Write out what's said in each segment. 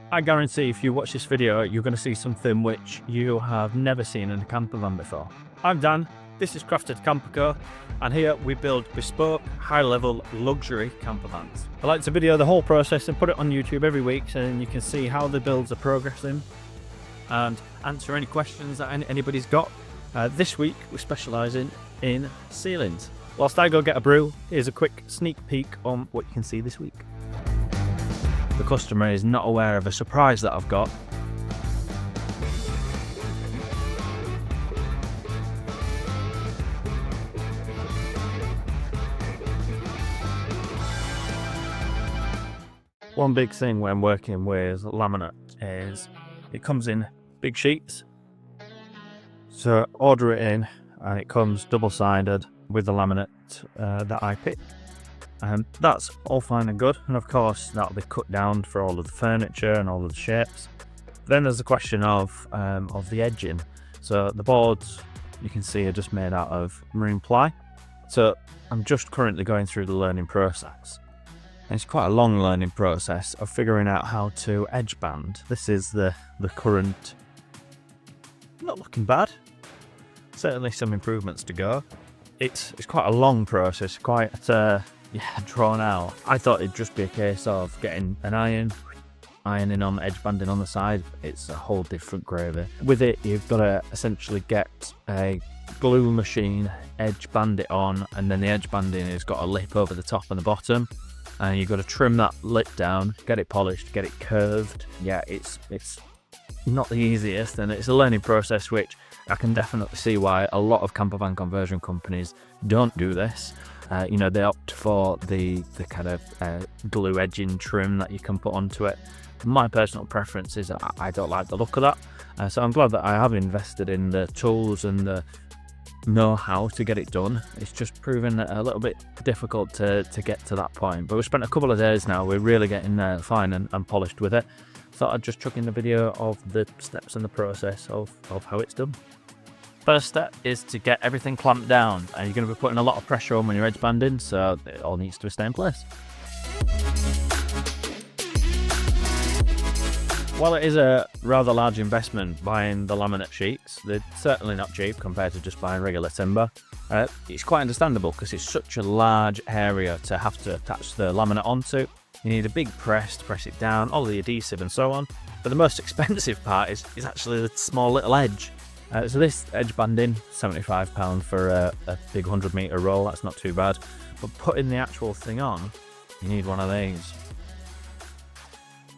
I guarantee if you watch this video, you're going to see something which you have never seen in a campervan before. I'm Dan, this is Crafted Camper Co, and here we build bespoke, high-level luxury campervans. I like to video the whole process and put it on YouTube every week so then you can see how the builds are progressing and answer any questions that anybody's got. This week we're specialising in ceilings. Whilst I go get a brew, here's a quick sneak peek on what you can see this week. The customer is not aware of a surprise that I've got. One big thing when working with laminate is it comes in big sheets. So order it in and it comes double-sided with the laminate that I pick. And that's all fine and good, and of course that'll be cut down for all of the furniture and all of the shapes. Then there's the question of the edging. So the boards you can see are just made out of marine ply. So I'm just currently going through the learning process. And it's quite a long learning process of figuring out how to edge band. This is the current, not looking bad. Certainly some improvements to go. It's quite a long process, quite drawn out. I thought it'd just be a case of getting an ironing on, edge banding on the side. It's a whole different gravy. With it, you've got to essentially get a glue machine, edge band it on, and then the edge banding has got a lip over the top and the bottom. And you've got to trim that lip down, get it polished, get it curved. Yeah, it's not the easiest, and it's a learning process which I can definitely see why a lot of campervan conversion companies don't do this. They opt for the kind of glue edging trim that you can put onto it. My personal preference is I don't like the look of that. So I'm glad that I have invested in the tools and the know-how to get it done. It's just proven a little bit difficult to get to that point. But we've spent a couple of days now, we're really getting fine and polished with it. Thought I'd just chuck in the video of the steps and the process of how it's done. First step is to get everything clamped down, and you're going to be putting a lot of pressure on when you're edge banding, so it all needs to stay in place. While it is a rather large investment buying the laminate sheets, they're certainly not cheap compared to just buying regular timber. It's quite understandable because it's such a large area to have to attach the laminate onto. You need a big press to press it down, all the adhesive and so on. But the most expensive part is actually the small little edge. So this edge banding, £75 for a big 100-metre roll, that's not too bad. But putting the actual thing on, you need one of these.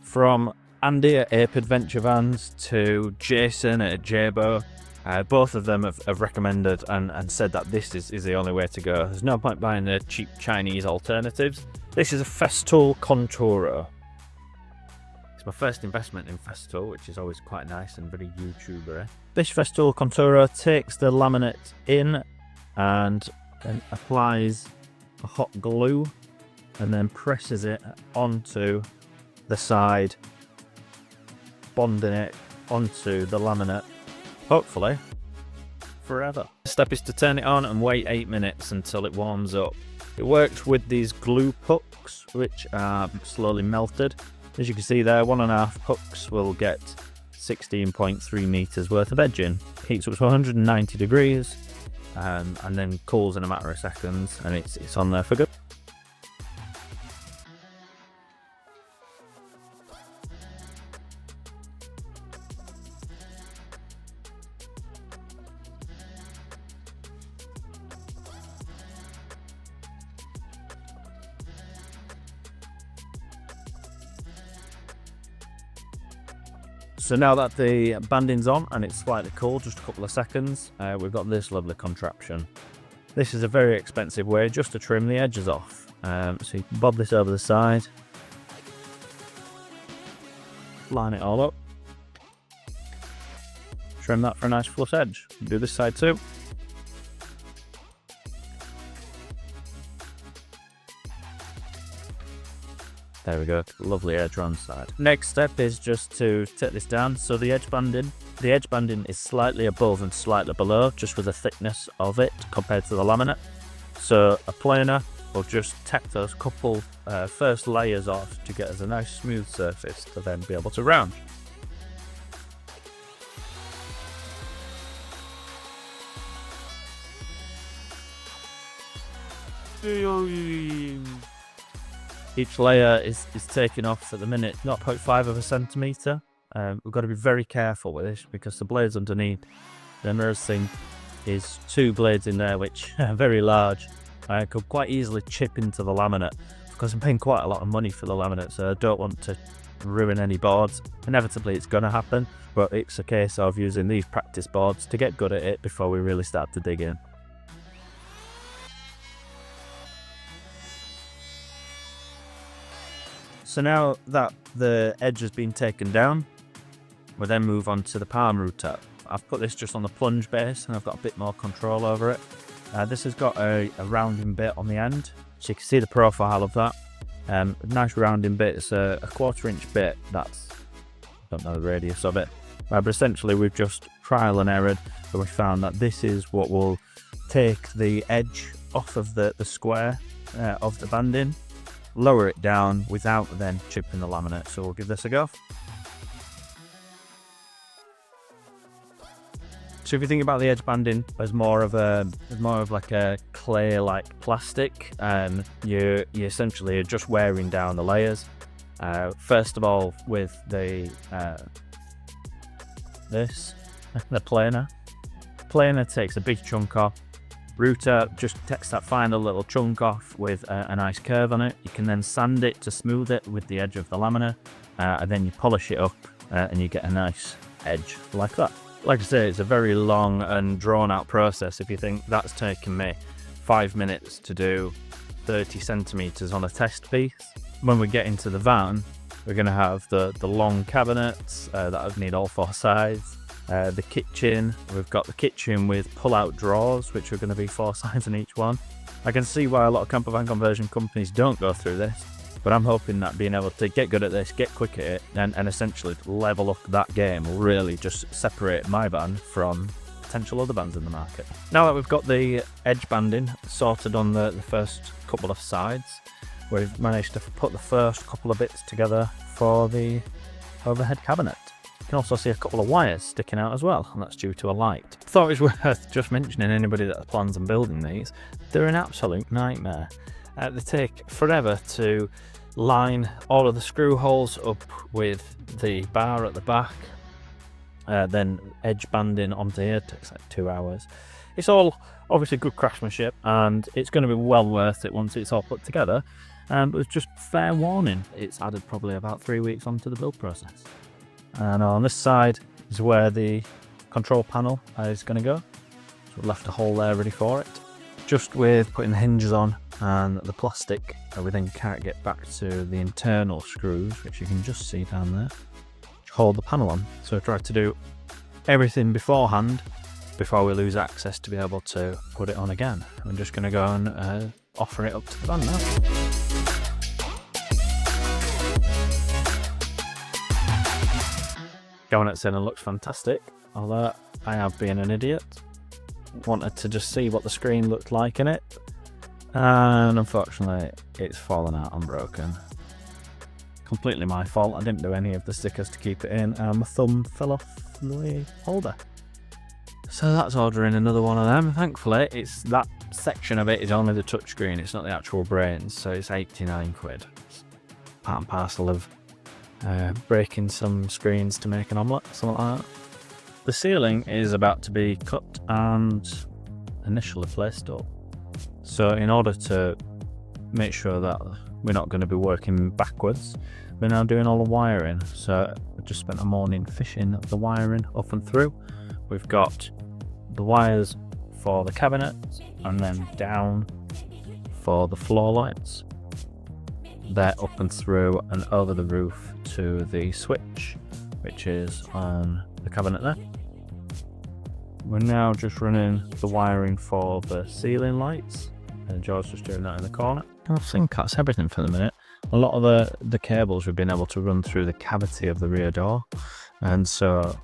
From Andy at Ape Adventure Vans to Jason at Jabo, both of them have recommended and said that this is the only way to go. There's no point buying the cheap Chinese alternatives. This is a Festool Conturo. It's my first investment in Festool, which is always quite nice and very YouTuber-y. This Festool Conturo takes the laminate in and then applies a hot glue and then presses it onto the side, bonding it onto the laminate, hopefully forever. The step is to turn it on and wait 8 minutes until it warms up. It works with these glue pucks, which are slowly melted. As you can see there, 1.5 pucks will get 16.3 meters worth of edging. Heats up to 190 degrees and then cools in a matter of seconds, and it's on there for good. So now that the banding's on and it's slightly cool, just a couple of seconds, we've got this lovely contraption. This is a very expensive way just to trim the edges off. So you can bob this over the side, line it all up, trim that for a nice flush edge. Do this side too. There we go, lovely edge on side. Next step is just to take this down. So the edge banding is slightly above and slightly below, just with the thickness of it compared to the laminate. So a planer we'll just tack those couple first layers off to get us a nice smooth surface to then be able to round. Each layer is taken off at the minute 0.5 of a centimetre. We've got to be very careful with this because the blades underneath, the another thing is 2 blades in there which are very large. I could quite easily chip into the laminate because I'm paying quite a lot of money for the laminate, so I don't want to ruin any boards. Inevitably it's going to happen, but it's a case of using these practice boards to get good at it before we really start to dig in. So now that the edge has been taken down, we'll then move on to the palm router. I've put this just on the plunge base and I've got a bit more control over it. This has got a rounding bit on the end, so you can see the profile of that. A nice rounding bit. It's a 1/4 inch bit. That's, I don't know the radius of it, but essentially we've just trial and errored, and we found that this is what will take the edge off of the square of the banding, lower it down without then chipping the laminate. So we'll give this a go. So if you think about the edge banding as more of like a clay-like plastic, you essentially are just wearing down the layers. First of all, with the planer takes a big chunk off. Router just takes that final little chunk off with a nice curve on it. You can then sand it to smooth it with the edge of the laminate, and then you polish it up and you get a nice edge like that. Like I say, it's a very long and drawn out process. If you think that's taken me 5 minutes to do 30 centimetres on a test piece, when we get into the van, we're going to have the long cabinets that need all 4 sides. The kitchen, we've got the kitchen with pull-out drawers, which are going to be 4 sides in each one. I can see why a lot of campervan conversion companies don't go through this, but I'm hoping that being able to get good at this, get quick at it, and essentially level up that game will really just separate my van from potential other vans in the market. Now that we've got the edge banding sorted on the first couple of sides, we've managed to put the first couple of bits together for the overhead cabinet. You can also see a couple of wires sticking out as well, and that's due to a light. Thought it was worth just mentioning anybody that plans on building these. They're an absolute nightmare. They take forever to line all of the screw holes up with the bar at the back. Then edge banding onto here takes like 2 hours. It's all obviously good craftsmanship, and it's going to be well worth it once it's all put together. But it's just fair warning, it's added probably about 3 weeks onto the build process. And on this side is where the control panel is going to go. So we've left a hole there ready for it. Just with putting the hinges on and the plastic, we then can't get back to the internal screws, which you can just see down there, which hold the panel on. So I tried to do everything beforehand before we lose access to be able to put it on again. I'm just going to go and offer it up to the van now. Cabinet's in and looks fantastic, although I have been an idiot. Wanted to just see what the screen looked like in it, and unfortunately it's fallen out and broken. Completely my fault. I didn't do any of the stickers to keep it in, and my thumb fell off the holder. So that's ordering another one of them. Thankfully, it's that section of it is only the touchscreen, it's not the actual brains, so it's 89 quid. It's part and parcel of breaking some screens to make an omelette, something like that. The ceiling is about to be cut and initially placed up. So in order to make sure that we're not going to be working backwards, we're now doing all the wiring. So I just spent a morning fishing the wiring up and through. We've got the wires for the cabinet and then down for the floor lights. They're up and through and over the roof to the switch, which is on the cabinet there. We're now just running the wiring for the ceiling lights, and Joe's just doing that in the corner. And I think that's everything for the minute. A lot of the cables we've been able to run through the cavity of the rear door, and so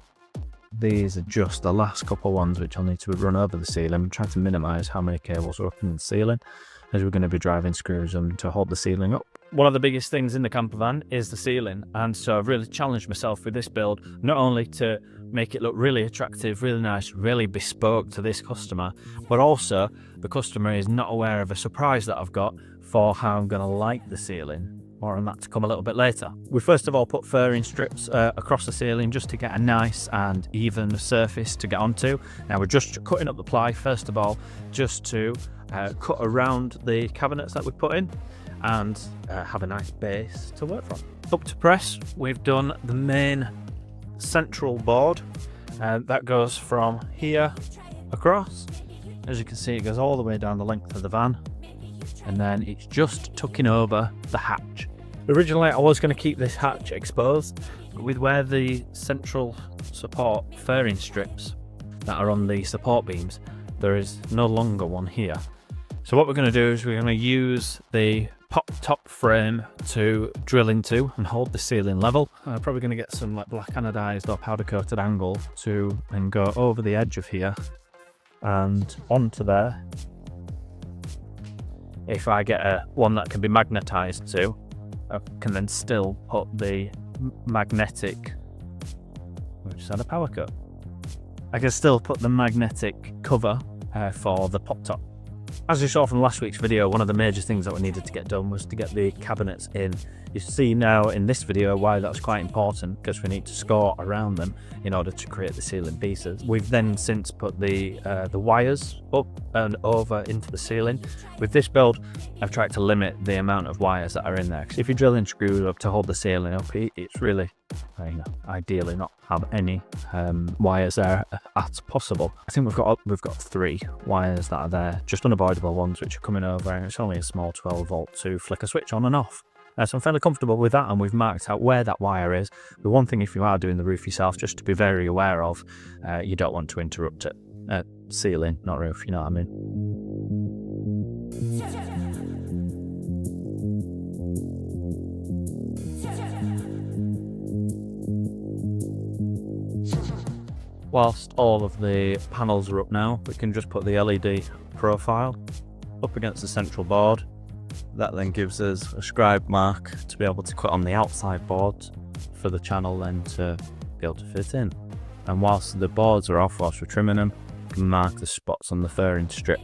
These are just the last couple ones which I'll need to run over the ceiling. I'm trying to minimise how many cables are up in the ceiling, as we're going to be driving screws to hold the ceiling up. One of the biggest things in the campervan is the ceiling, and so I've really challenged myself with this build, not only to make it look really attractive, really nice, really bespoke to this customer, but also the customer is not aware of a surprise that I've got for how I'm going to light the ceiling. More on that to come a little bit later. We first of all put furring strips across the ceiling just to get a nice and even surface to get onto. Now we're just cutting up the ply first of all, just to cut around the cabinets that we put in and have a nice base to work from. Up to press, we've done the main central board, and that goes from here across. As you can see, it goes all the way down the length of the van, and then it's just tucking over the hatch. Originally I was going to keep this hatch exposed, but with where the central support furring strips that are on the support beams, there is no longer one here. So what we're going to do is we're going to use the pop top frame to drill into and hold the ceiling level. I'm probably going to get some like black anodized or powder coated angle to and go over the edge of here and onto there. If I get one that can be magnetized to, I can then still put the magnetic, we just had a power cut. I can still put the magnetic cover for the pop top. As you saw from last week's video, one of the major things that we needed to get done was to get the cabinets in. You see now in this video why that's quite important, because we need to score around them in order to create the ceiling pieces. We've then since put the wires up and over into the ceiling. With this build, I've tried to limit the amount of wires that are in there, because if you're drilling screws up to hold the ceiling up, it's really ideally not have any wires there as possible. I think we've got 3 wires that are there, just unavoidable ones which are coming over, and it's only a small 12 volt to flick a switch on and off. So I'm fairly comfortable with that, and we've marked out where that wire is. The one thing, if you are doing the roof yourself, just to be very aware of, you don't want to interrupt it. Ceiling, not roof, you know what I mean. Whilst all of the panels are up now, we can just put the LED profile up against the central board. That then gives us a scribe mark to be able to cut on the outside boards for the channel then to be able to fit in. And whilst the boards are off, whilst we're trimming them, we can mark the spots on the furring strip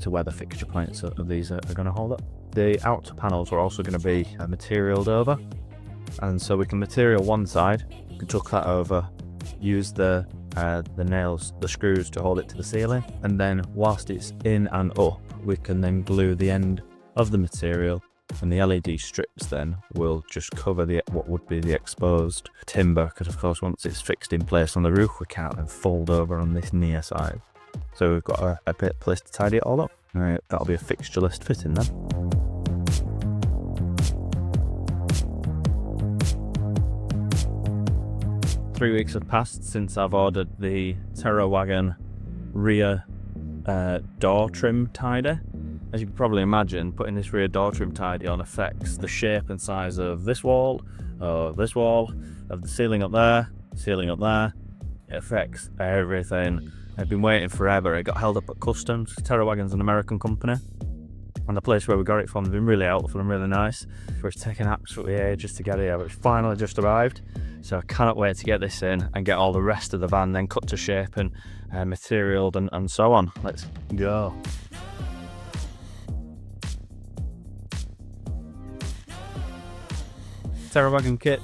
to where the fixture points of these are going to hold up. The outer panels are also going to be materialed over, and so we can material one side, we can tuck that over, use the nails, the screws to hold it to the ceiling, and then whilst it's in and up, we can then glue the end of the material, and the LED strips then will just cover what would be the exposed timber, because of course once it's fixed in place on the roof, we can't then fold over on this near side. So we've got a bit of place to tidy it all up. Alright, that'll be a fixture list fitting then. Three weeks have passed since I've ordered the Terrawagen rear door trim tidy. As you can probably imagine, putting this rear door trim tidy on affects the shape and size of this wall, of the ceiling up there. It affects everything. I've been waiting forever. It got held up at customs. Terrawagen's an American company, and the place where we got it from has been really helpful and really nice. It's taken absolutely ages to get here, but it's finally just arrived. So I cannot wait to get this in and get all the rest of the van then cut to shape and materialed and so on. Let's go. Terrawagen kit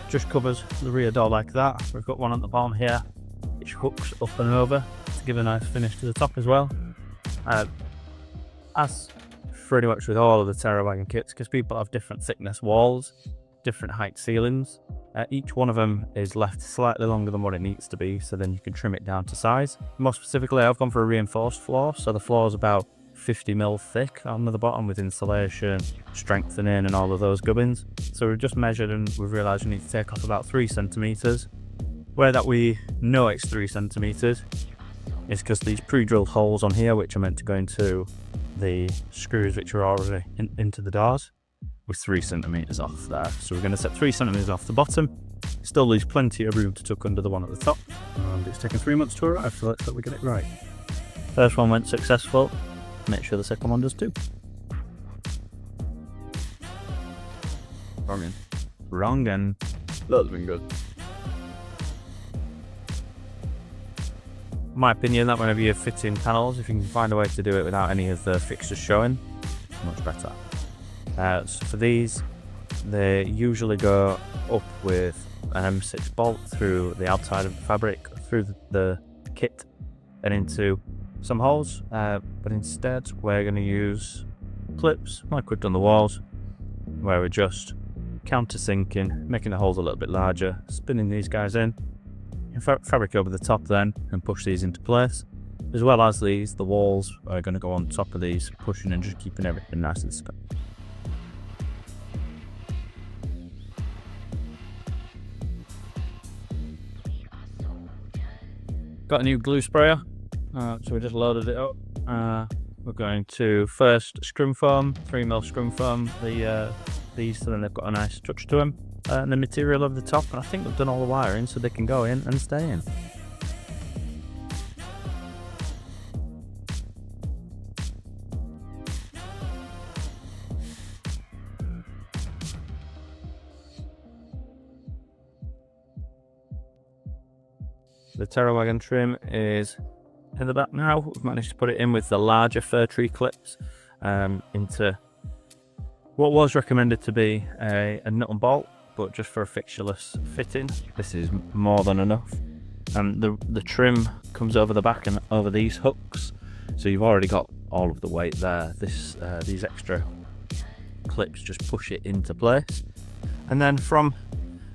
just covers the rear door like that. We've got one at the bottom here which hooks up and over to give a nice finish to the top as well. As pretty much with all of the Terrawagen kits, because people have different thickness walls, different height ceilings, each one of them is left slightly longer than what it needs to be, so then you can trim it down to size. More specifically, I've gone for a reinforced floor, so the floor is about 50mm thick on the bottom with insulation, strengthening and all of those gubbins. So we've just measured and we've realised we need to take off about 3cm. Where that we know it's 3cm is because these pre-drilled holes on here, which are meant to go into the screws which are already into the doors, with 3cm off there. So we're going to set 3cm off the bottom, Still leaves plenty of room to tuck under the one at the top, and it's taken 3 months to arrive, so let's hope we get it right. First one went successful, make sure the second one does too. Wrong end. That's been good. My opinion, that whenever you're fitting panels, if you can find a way to do it without any of the fixtures showing, much better. So for these, they usually go up with an M6 bolt through the outside of the fabric, through the kit, and into some holes. But instead, we're going to use clips, like we've done the walls, where we're just countersinking, making the holes a little bit larger, spinning these guys in, fabric over the top then, and push these into place. As well as these, the walls are going to go on top of these, pushing and just keeping everything nice and spin. Got a new glue sprayer, so we just loaded it up. We're going to first scrim foam, 3mm scrim foam these, so then they've got a nice touch to them, and the material over the top. And I think we've done all the wiring so they can go in and stay in. The Terrawagen trim is in the back now. We've managed to put it in with the larger fir tree clips into what was recommended to be a nut and bolt, but just for a fixtureless fitting, this is more than enough. And the trim comes over the back and over these hooks, so you've already got all of the weight there. These extra clips just push it into place. And then from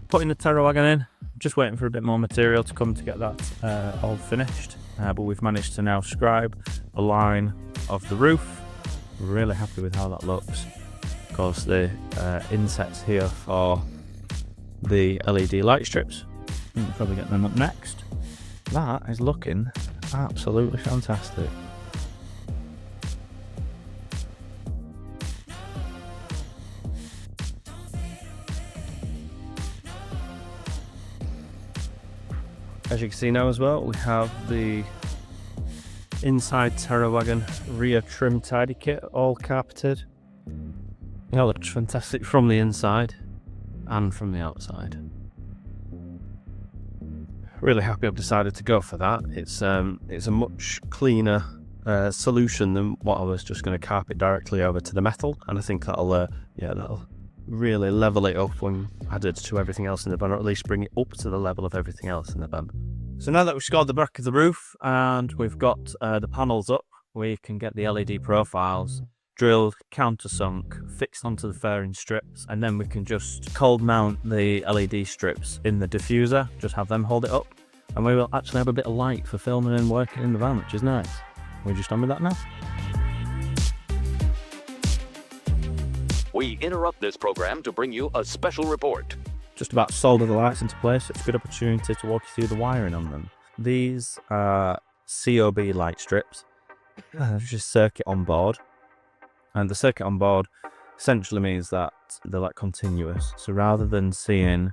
putting the Terrawagen in, just waiting for a bit more material to come to get that all finished, but we've managed to now scribe a line of the roof. Really happy with how that looks. Of course, the insets here for the LED light strips, we'll probably get them up next. That is looking absolutely fantastic. As you can see now as well, we have the inside Terrawagen rear trim tidy kit all carpeted. It looks fantastic from the inside and from the outside. Really happy I've decided to go for that. It's a much cleaner solution than what I was just going to carpet directly over to the metal, and I think that'll really level it up when added to everything else in the van, or at least bring it up to the level of everything else in the van. So now that we've scored the back of the roof and we've got the panels up, we can get the LED profiles drilled, countersunk, fixed onto the fairing strips, and then we can just cold mount the LED strips in the diffuser, just have them hold it up, and we will actually have a bit of light for filming and working in the van, which is nice. We're just on with that now. We interrupt this program to bring you a special report. Just about solder the lights into place. It's a good opportunity to walk you through the wiring on them. These are COB light strips. There's just circuit on board, and the circuit on board essentially means that they're like continuous. So rather than seeing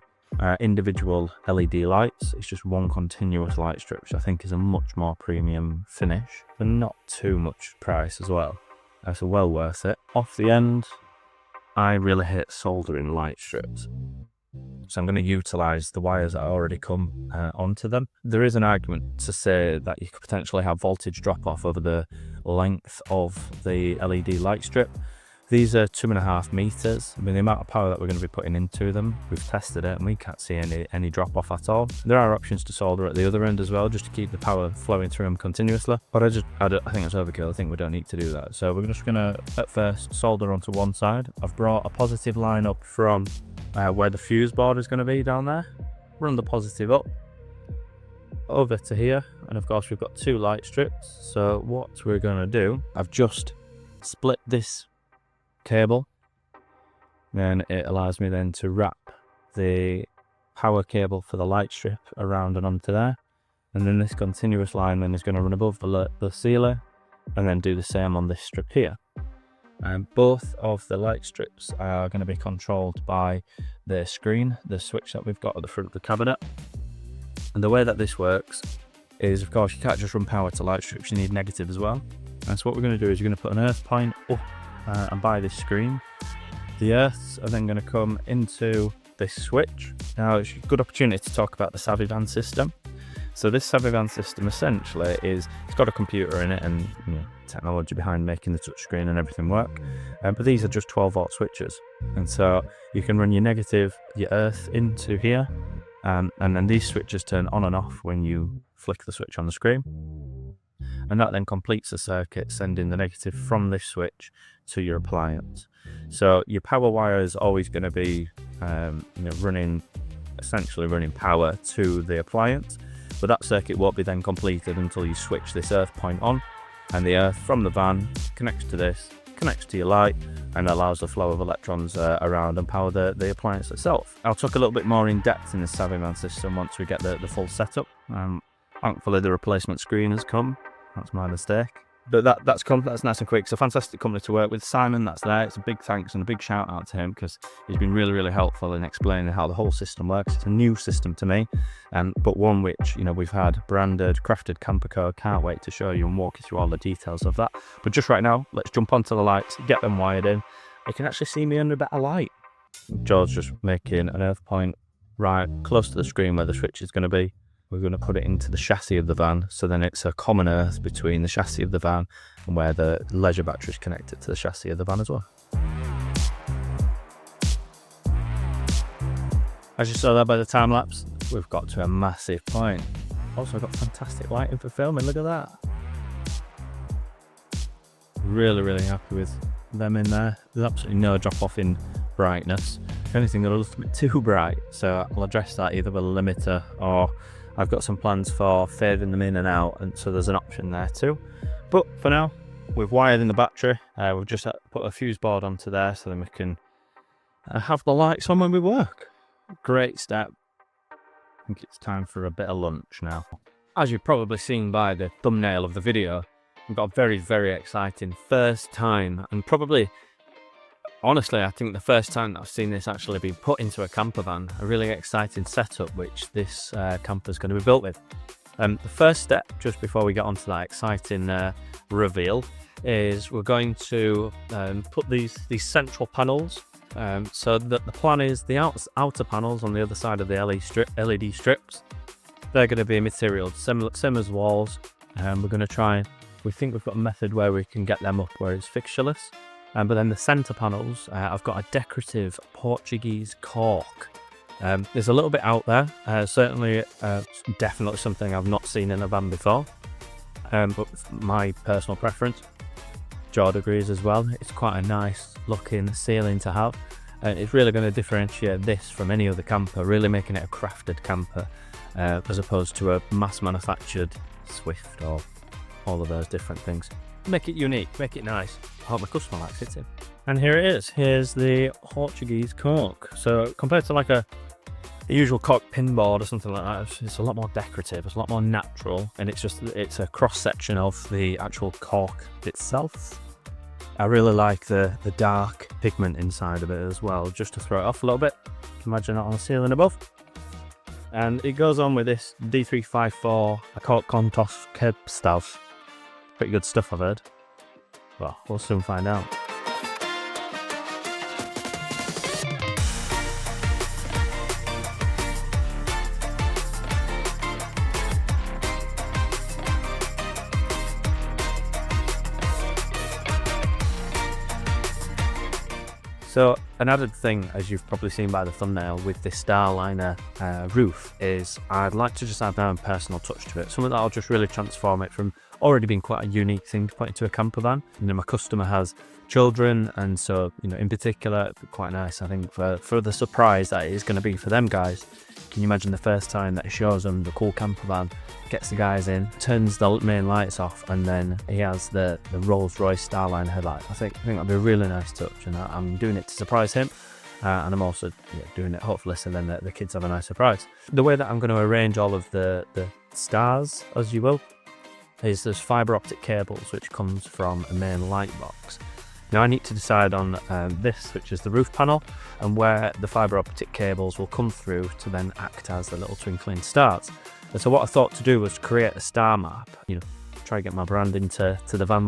individual LED lights, it's just one continuous light strip, which I think is a much more premium finish, but not too much price as well. So well worth it. Off the end, I really hate soldering light strips, so I'm going to utilise the wires that already come onto them. There is an argument to say that you could potentially have voltage drop off over the length of the LED light strip. These are 2.5 meters. I mean, the amount of power that we're going to be putting into them, we've tested it and we can't see any drop off at all. There are options to solder at the other end as well, just to keep the power flowing through them continuously. But I think it's overkill. I think we don't need to do that. So we're just going to at first solder onto one side. I've brought a positive line up from where the fuse board is going to be down there. Run the positive up over to here, and of course we've got 2 light strips. So what we're going to do, I've just split this cable, then it allows me then to wrap the power cable for the light strip around and onto there, and then this continuous line then is going to run above the sealer and then do the same on this strip here. Both of the light strips are going to be controlled by the screen, the switch that we've got at the front of the cabinet. And the way that this works is, of course, you can't just run power to light strips, you need negative as well. And so what we're going to do is you're going to put an earth point up and by this screen. The earths are then going to come into this switch. Now it's a good opportunity to talk about the Fibre system. So this Fibre system essentially is, it's got a computer in it and technology behind making the touchscreen and everything work. But these are just 12 volt switches. And so you can run your negative, your earth into here. And then these switches turn on and off when you flick the switch on the screen. And that then completes the circuit, sending the negative from this switch to your appliance. So your power wire is always going to be essentially running power to the appliance, but that circuit won't be then completed until you switch this earth point on, and the earth from the van connects to this, connects to your light, and allows the flow of electrons around and power the appliance itself. I'll talk a little bit more in depth in the Fibre system once we get the full setup. Thankfully the replacement screen has come. That's my mistake. But that's nice and quick. It's a fantastic company to work with. Simon, that's there. It's a big thanks and a big shout out to him, because he's been really, really helpful in explaining how the whole system works. It's a new system to me, but one which we've had branded, crafted camper code. Can't wait to show you and walk you through all the details of that. But just right now, let's jump onto the lights, get them wired in. You can actually see me under a better light. George's just making an earth point right close to the screen where the switch is going to be. We're going to put it into the chassis of the van, so then it's a common earth between the chassis of the van and where the leisure battery is connected to the chassis of the van as well. As you saw there by the time lapse, we've got to a massive point. Also got fantastic lighting for filming, look at that. Really, really happy with them in there. There's absolutely no drop off in brightness. If anything, they're a little bit too bright, so I'll address that either with a limiter, or I've got some plans for fading them in and out, and so there's an option there too. But for now, we've wired in the battery. We've just put a fuse board onto there so then we can have the lights on when we work. Great step. I think it's time for a bit of lunch now. As you've probably seen by the thumbnail of the video, we've got a very, very exciting first time, and probably, honestly, I think the first time that I've seen this actually be put into a camper van. A really exciting setup which this camper is going to be built with. The first step, just before we get onto that exciting reveal, is we're going to put these central panels. So that the plan is the outer panels on the other side of the LED strips, they're going to be material same as walls. We're going to try, we think we've got a method where we can get them up where it's fixtureless. But then the centre panels, I've got a decorative Portuguese cork. There's a little bit out there, certainly definitely something I've not seen in a van before, but my personal preference. George agrees as well. It's quite a nice looking ceiling to have, and it's really going to differentiate this from any other camper, really making it a crafted camper as opposed to a mass manufactured Swift or all of those different things. Make it unique, make it nice. I hope my customer likes it too. And here it is. Here's the Portuguese cork. So compared to like a usual cork pinboard or something like that, it's a lot more decorative, it's a lot more natural, and it's a cross section of the actual cork itself. I really like the dark pigment inside of it as well, just to throw it off a little bit. Imagine that on the ceiling above. And it goes on with this D354 Cork Contos Keb stuff. Pretty good stuff, I've heard. Well, we'll soon find out. So an added thing, as you've probably seen by the thumbnail, with this Starliner roof is I'd like to just add my own personal touch to it. Something that'll just really transform it from already being quite a unique thing to put into a camper van. My customer has children, and so in particular, it'd be quite nice, I think, for the surprise that it is going to be for them guys. Can you imagine the first time that he shows them the cool camper van, gets the guys in, turns the main lights off, and then he has the Rolls-Royce Starliner headlight. I think that'd be a really nice touch, and I'm doing it to surprise him, and I'm also doing it hopefully so then the kids have a nice surprise. The way that I'm going to arrange all of the stars, as you will, is there's fibre optic cables which comes from a main light box. Now I need to decide on this, which is the roof panel, and where the fibre optic cables will come through to then act as the little twinkling stars. And so what I thought to do was create a star map, try to get my brand into the van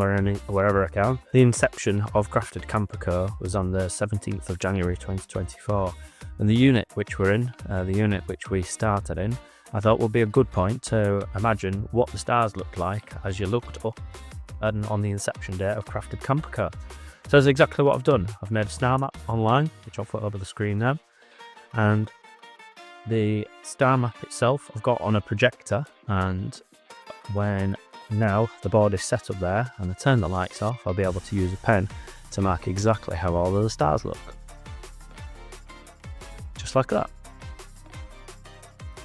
wherever I can. The inception of Crafted Camper Co was on the 17th of January 2024, and the unit which we're in, the unit which we started in, I thought would be a good point to imagine what the stars looked like as you looked up and on the inception date of Crafted Camper Co. So that's exactly what I've done. I've made a star map online, which I'll put over the screen now, and the star map itself I've got on a projector, and when now the board is set up there and I turn the lights off, I'll be able to use a pen to mark exactly how all of the stars look. Just like that.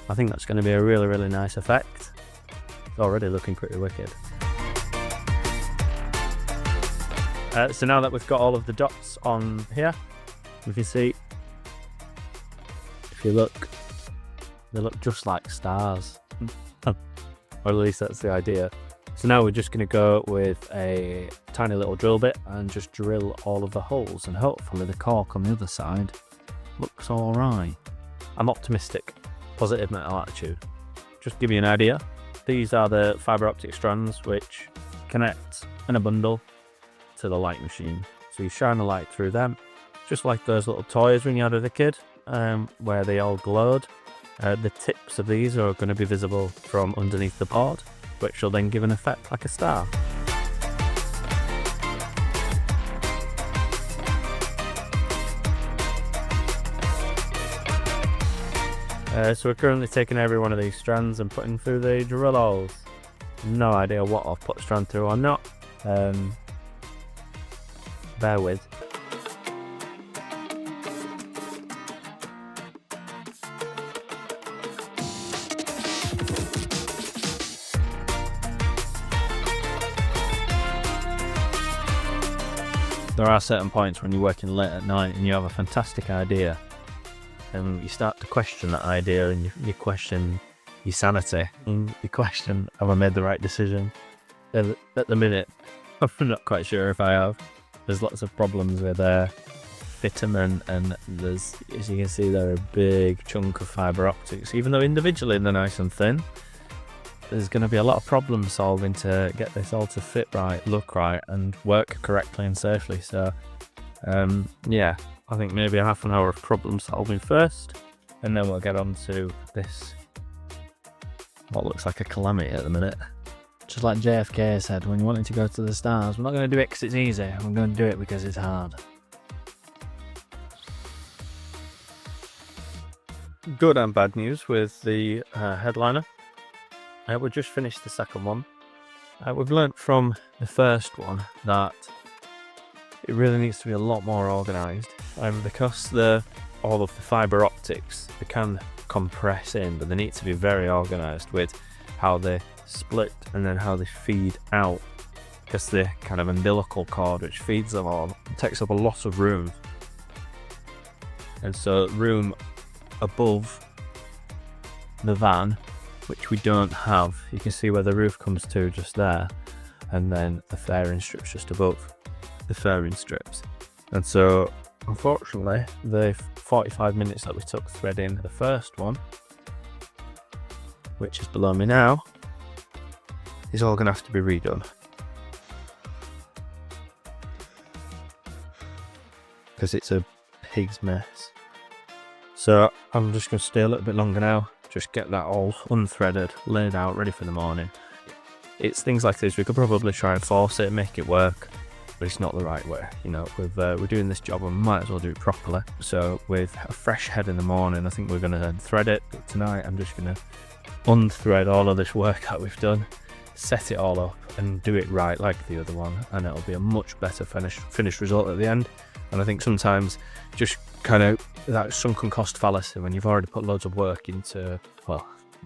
I think that's going to be a really, really nice effect. It's already looking pretty wicked. So now that we've got all of the dots on here, you can see, if you look, they look just like stars. Or at least that's the idea. So now we're just going to go with a tiny little drill bit and just drill all of the holes, and hopefully the cork on the other side looks alright. I'm optimistic, positive mental attitude. Just to give you an idea, these are the fibre optic strands which connect in a bundle to the light machine. So you shine a light through them, just like those little toys when you had as a kid, where they all glowed. The tips of these are going to be visible from underneath the board, which will then give an effect like a star. So we're currently taking every one of these strands and putting through the drill holes. No idea what I've put a strand through or not. Bear with. There are certain points when you're working late at night and you have a fantastic idea, and you start to question that idea, and you question your sanity, and you question, have I made the right decision? At the minute, I'm not quite sure if I have. There's lots of problems with fitment, and there's, as you can see, they're a big chunk of fibre optics. Even though individually they're nice and thin, there's going to be a lot of problem solving to get this all to fit right, look right, and work correctly and safely. So, yeah, I think maybe half an hour of problem solving first, and then we'll get on to this, what looks like a calamity at the minute. Just like JFK said, when you wanted to go to the stars, we're not going to do it because it's easy, we're going to do it because it's hard. Good and bad news with the headliner. We've just finished the second one. We've learnt from the first one that it really needs to be a lot more organised, because all of the fibre optics, they can compress in, but they need to be very organised with how they split and then how they feed out, because the kind of umbilical cord which feeds them all takes up a lot of room, and so room above the van, which we don't have. You can see where the roof comes to just there, and then the fairing strips just above the fairing strips. And so unfortunately the 45 minutes that we took threading the first one, which is below me now, is all going to have to be redone, because it's a pig's mess. So I'm just going to stay a little bit longer now, just get that all unthreaded, laid out, ready for the morning. It's things like this, we could probably try and force it and make it work, but it's not the right way. We're doing this job and we might as well do it properly. So with a fresh head in the morning, I think we're going to thread it. But tonight I'm just going to unthread all of this work that we've done, set it all up and do it right like the other one, and it'll be a much better finished result at the end. And I think sometimes just kind of that sunken cost fallacy, when you've already put loads of work into,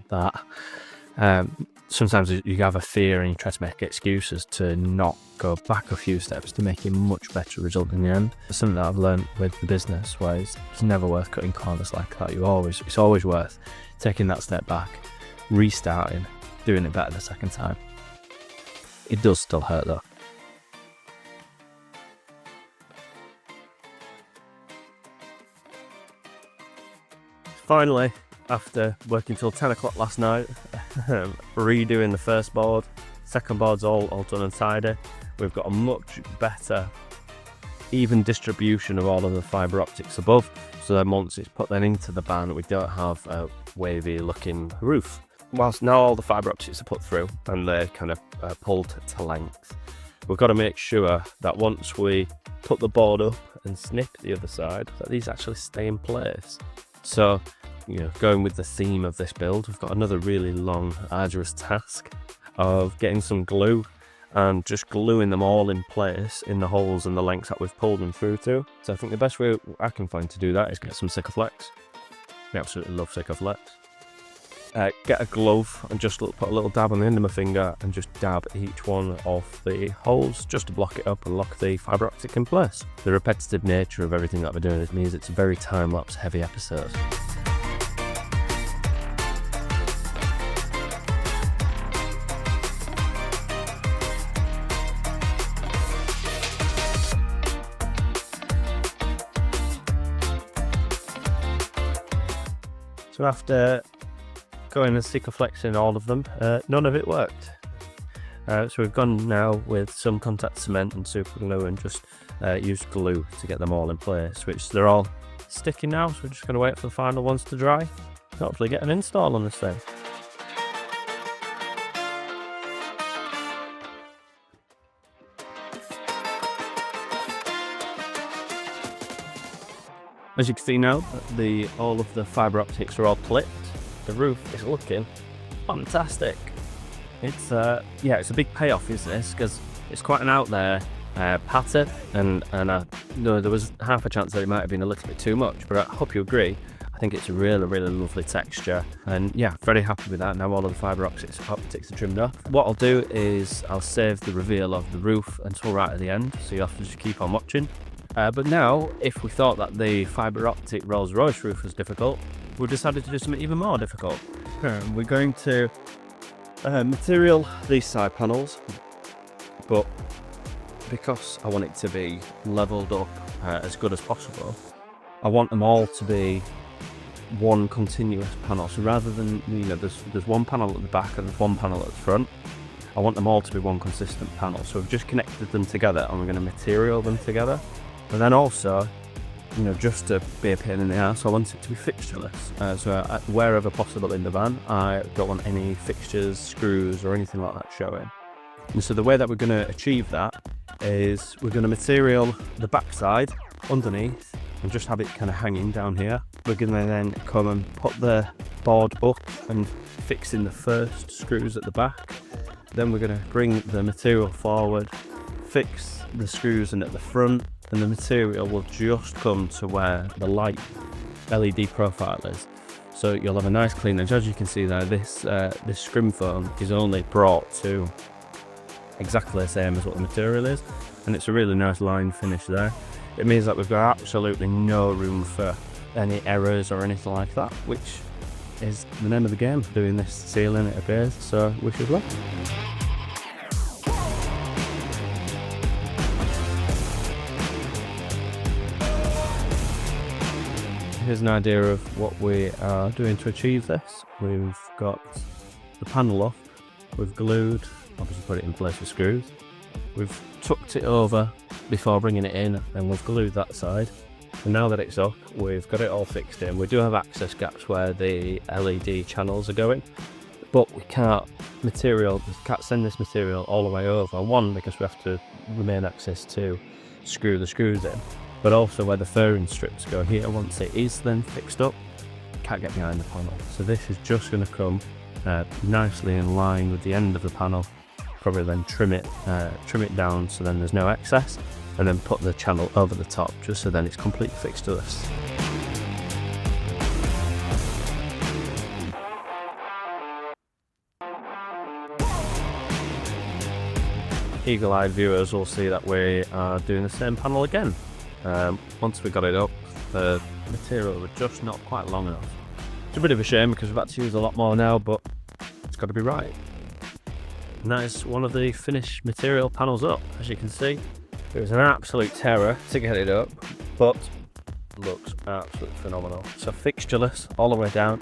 that, sometimes you have a fear and you try to make excuses to not go back a few steps to make a much better result in the end. It's something that I've learned with the business, where it's never worth cutting corners like that. It's always worth taking that step back, restarting, doing it better the second time. It does still hurt though. Finally, after working till 10 o'clock last night, redoing the first board, second board's all done and tidy. We've got a much better even distribution of all of the fibre optics above, so then once it's put then into the van, we don't have a wavy looking roof. Whilst now all the fibre optics are put through and they're kind of pulled to length, we've got to make sure that once we put the board up and snip the other side, that these actually stay in place. So, going with the theme of this build, we've got another really long, arduous task of getting some glue and just gluing them all in place in the holes and the lengths that we've pulled them through to. So I think the best way I can find to do that is get some Sikaflex. I absolutely love Sikaflex. Get a glove and just put a little dab on the end of my finger and just dab each one of the holes just to block it up and lock the fibre optic in place. The repetitive nature of everything that we're doing means it's a very time-lapse heavy episode. So after going and Sikaflexing all of them, none of it worked. So we've gone now with some contact cement and super glue and just used glue to get them all in place, which they're all sticking now, so we're just going to wait for the final ones to dry. Hopefully get an install on this thing. As you can see now, all of the fibre optics are all clipped. The roof is looking fantastic. It's it's a big payoff, is this, because it's quite an out there pattern, and I know there was half a chance that it might have been a little bit too much, but I hope you agree. I think it's a really, really lovely texture, and yeah, very happy with that. Now all of the fibre optics are trimmed off. What I'll do is I'll save the reveal of the roof until right at the end, so you have to just keep on watching. But now, if we thought that the fibre optic Rolls-Royce roof was difficult, we decided to do something even more difficult. We're going to material these side panels, but because I want it to be levelled up as good as possible, I want them all to be one continuous panel. So rather than, there's one panel at the back and there's one panel at the front, I want them all to be one consistent panel. So we've just connected them together and we're going to material them together. But then also, just to be a pain in the ass, I want it to be fixtureless. So wherever possible in the van, I don't want any fixtures, screws or anything like that showing. And so the way that we're going to achieve that is we're going to material the backside underneath and just have it kind of hanging down here. We're going to then come and put the board up and fix in the first screws at the back. Then we're going to bring the material forward, fix the screws in at the front, and the material will just come to where the light LED profile is. So you'll have a nice clean edge. As you can see there, this scrim foam is only brought to exactly the same as what the material is, and it's a really nice line finish there. It means that we've got absolutely no room for any errors or anything like that, which is the name of the game doing this ceiling, it appears. So wish us luck. Here's an idea of what we are doing to achieve this. We've got the panel off, we've glued, obviously put it in place with screws. We've tucked it over before bringing it in, and we've glued that side. And now that it's up, we've got it all fixed in. We do have access gaps where the LED channels are going, but we can't send this material all the way over. One, because we have to remain access to screw the screws in, but also where the furring strips go here, once it is then fixed up, can't get behind the panel. So this is just going to come nicely in line with the end of the panel, probably then trim it down so then there's no excess, and then put the channel over the top just so then it's completely fixed to this. Eagle-eyed viewers will see that we are doing the same panel again. Once we got it up, the material was just not quite long enough. It's a bit of a shame because we've had to use a lot more now, but it's got to be right. And that is one of the finished material panels up. As you can see, it was an absolute terror to get it up, but looks absolutely phenomenal. So fixtureless all the way down.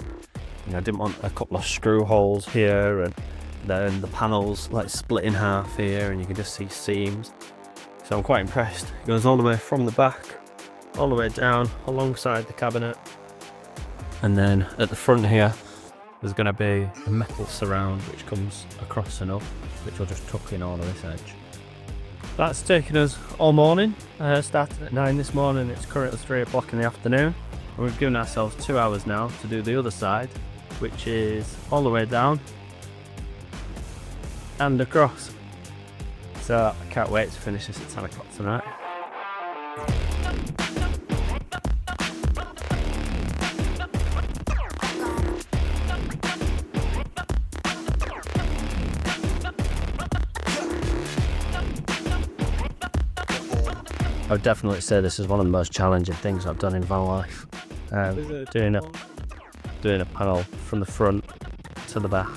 You know, I didn't want a couple of screw holes here, and then the panels like split in half here, and you can just see seams. So I'm quite impressed. It goes all the way from the back, all the way down alongside the cabinet. And then at the front here, there's going to be a metal surround which comes across and up, which will just tuck in all of this edge. That's taken us all morning. Started at 9 this morning, it's currently 3 o'clock in the afternoon. And we've given ourselves 2 hours now to do the other side, which is all the way down and across. So I can't wait to finish this at 10 o'clock tonight. I would definitely say this is one of the most challenging things I've done in my life. Doing a panel from the front to the back.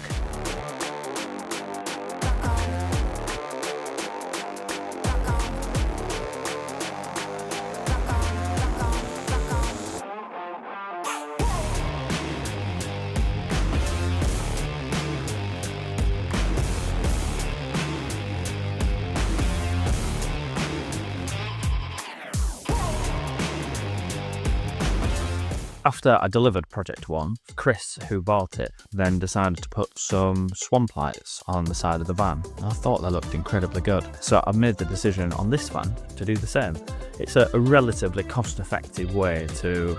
After I delivered project 1, Chris, who bought it, then decided to put some swamp lights on the side of the van. I thought they looked incredibly good, so I made the decision on this van to do the same. It's a relatively cost-effective way to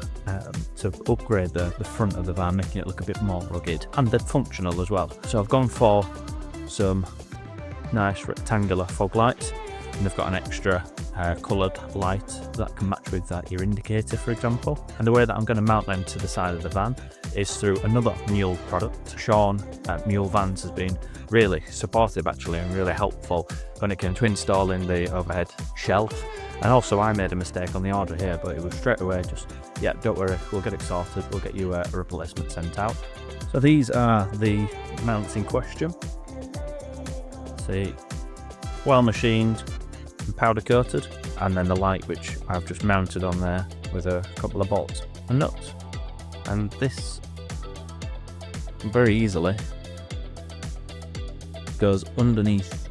upgrade the front of the van, making it look a bit more rugged and then functional as well. So I've gone for some nice rectangular fog lights, and they've got an extra coloured light that can match with your indicator, for example. And the way that I'm going to mount them to the side of the van is through another Mule product. Sean at Mule Vans has been really supportive actually and really helpful when it came to installing the overhead shelf. And also I made a mistake on the order here, but it was straight away just, yeah, don't worry, we'll get it sorted, we'll get you a replacement sent out. So these are the mounts in question. See, well machined and powder coated, and then the light which I've just mounted on there with a couple of bolts and nuts. And this very easily goes underneath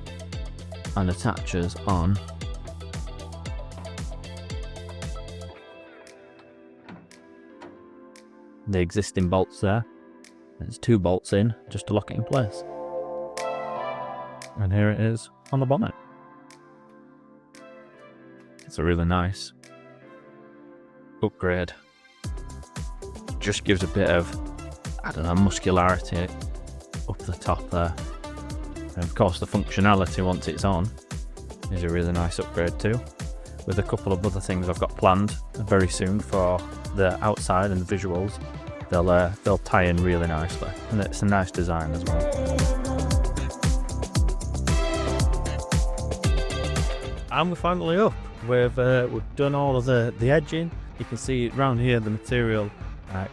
and attaches on the existing bolts there. There's 2 bolts in just to lock it in place. And here it is on the bonnet. It's a really nice upgrade. Just gives a bit of, I don't know, muscularity up the top there. And of course the functionality once it's on is a really nice upgrade too. With a couple of other things I've got planned very soon for the outside and the visuals. They'll tie in really nicely, and it's a nice design as well. And we're finally up. We've done all of the edging. You can see around here the material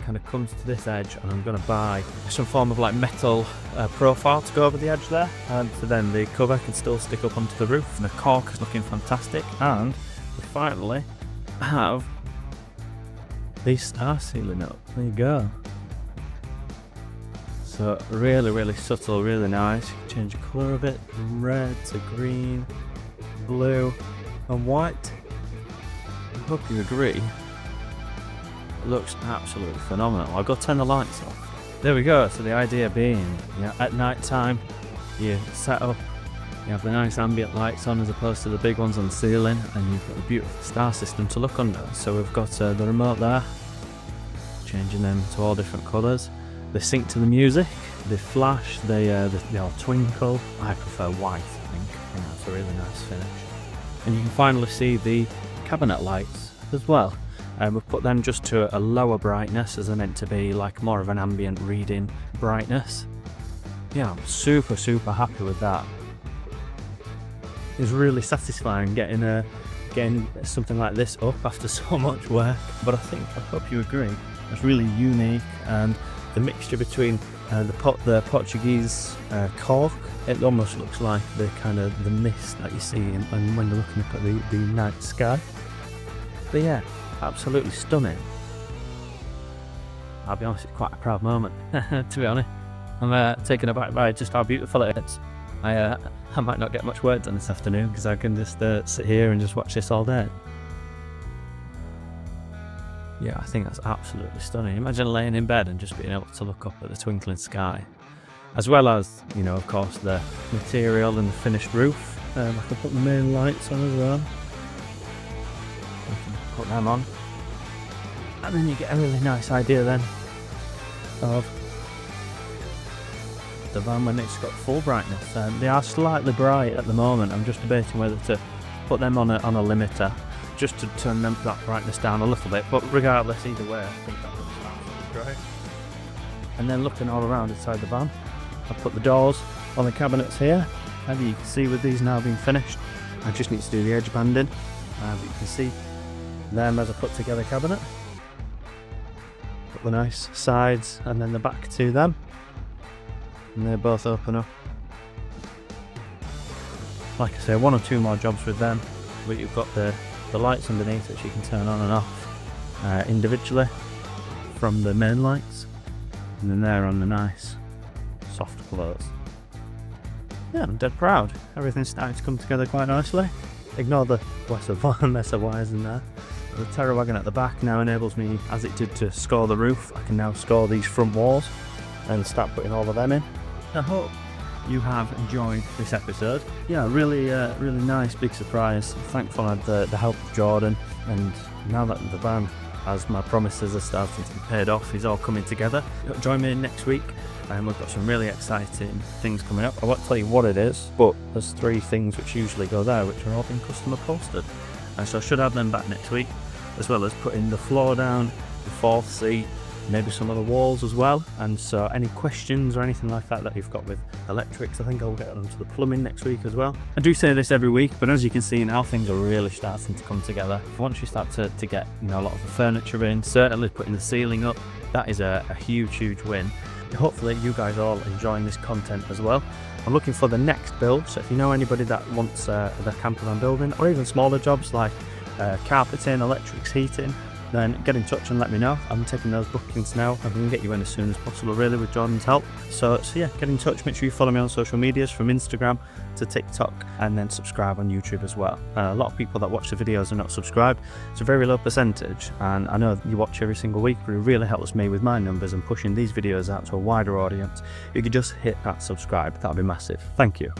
kind of comes to this edge, and I'm going to buy some form of like metal profile to go over the edge there, and so then the cover can still stick up onto the roof, and the cork is looking fantastic. And we finally have the star ceiling up. There you go. So really subtle, really nice. You can change the colour of it from red to green, blue and white. I hope you agree. It looks absolutely phenomenal. I'll go turn the lights off. There we go. So the idea being, at night time, you set up, you have the nice ambient lights on as opposed to the big ones on the ceiling, and you've got the beautiful star system to look under. So we've got the remote there, changing them to all different colours. They sync to the music, they flash, they all twinkle. I prefer white, I think. It's a really nice finish. And you can finally see the cabinet lights as well. We've put them just to a lower brightness, as they're meant to be like more of an ambient reading brightness. Yeah, I'm super happy with that. It's really satisfying getting something like this up after so much work. But I hope you agree, it's really unique, and the mixture between the Portuguese cork, it almost looks like the kind of the mist that you see and when you're looking up at the night sky. But yeah, absolutely stunning. I'll be honest, it's quite a proud moment, to be honest. I'm taken aback by just how beautiful it is. I might not get much work done this afternoon because I can just sit here and just watch this all day. Yeah, I think that's absolutely stunning. Imagine laying in bed and just being able to look up at the twinkling sky. As well as, you know, of course, the material and the finished roof. I can put the main lights on as well. I can put them on. And then you get a really nice idea then of the van when it's got full brightness. They are slightly bright at the moment. I'm just debating whether to put them on a limiter just to turn that brightness down a little bit. But regardless, either way, I think that looks absolutely great. And then looking all around inside the van, I've put the doors on the cabinets here. As you can see with these now being finished, I just need to do the edge banding. But you can see them as a put together cabinet. Put the nice sides and then the back to them. And they both open up. Like I say, 1 or 2 more jobs with them, but you've got the lights underneath which you can turn on and off individually from the main lights, and then they're on the nice soft close. Yeah, I'm dead proud. Everything's starting to come together quite nicely. Ignore the mess of wires in there. The Terrawagen at the back now enables me, as it did to score the roof, I can now score these front walls and start putting all of them in. I hope you have enjoyed this episode. Yeah, really nice, big surprise. Thankful I had the help of Jordan, and now that the van, as my promises are starting to be paid off, is all coming together. Join me next week, and we've got some really exciting things coming up. I won't tell you what it is, but there's 3 things which usually go there, which are all being custom upholstered. And so I should have them back next week, as well as putting the floor down, the 4th seat, maybe some other walls as well. And so any questions or anything like that you've got with electrics, I think I'll get onto the plumbing next week as well. I do say this every week, but as you can see now, things are really starting to come together. Once you start to get, you know, a lot of the furniture in, certainly putting the ceiling up, that is a huge win. Hopefully you guys are all enjoying this content as well. I'm looking for the next build, so if you know anybody that wants the campervan building, or even smaller jobs like carpeting, electrics, heating, then get in touch and let me know. I'm taking those bookings now, and we can get you in as soon as possible, really, with Jordan's help. So yeah, get in touch. Make sure you follow me on social medias, from Instagram to TikTok, and then subscribe on YouTube as well. A lot of people that watch the videos are not subscribed. It's a very low percentage, and I know you watch every single week, but it really helps me with my numbers and pushing these videos out to a wider audience. If you could just hit that subscribe, that would be massive. Thank you.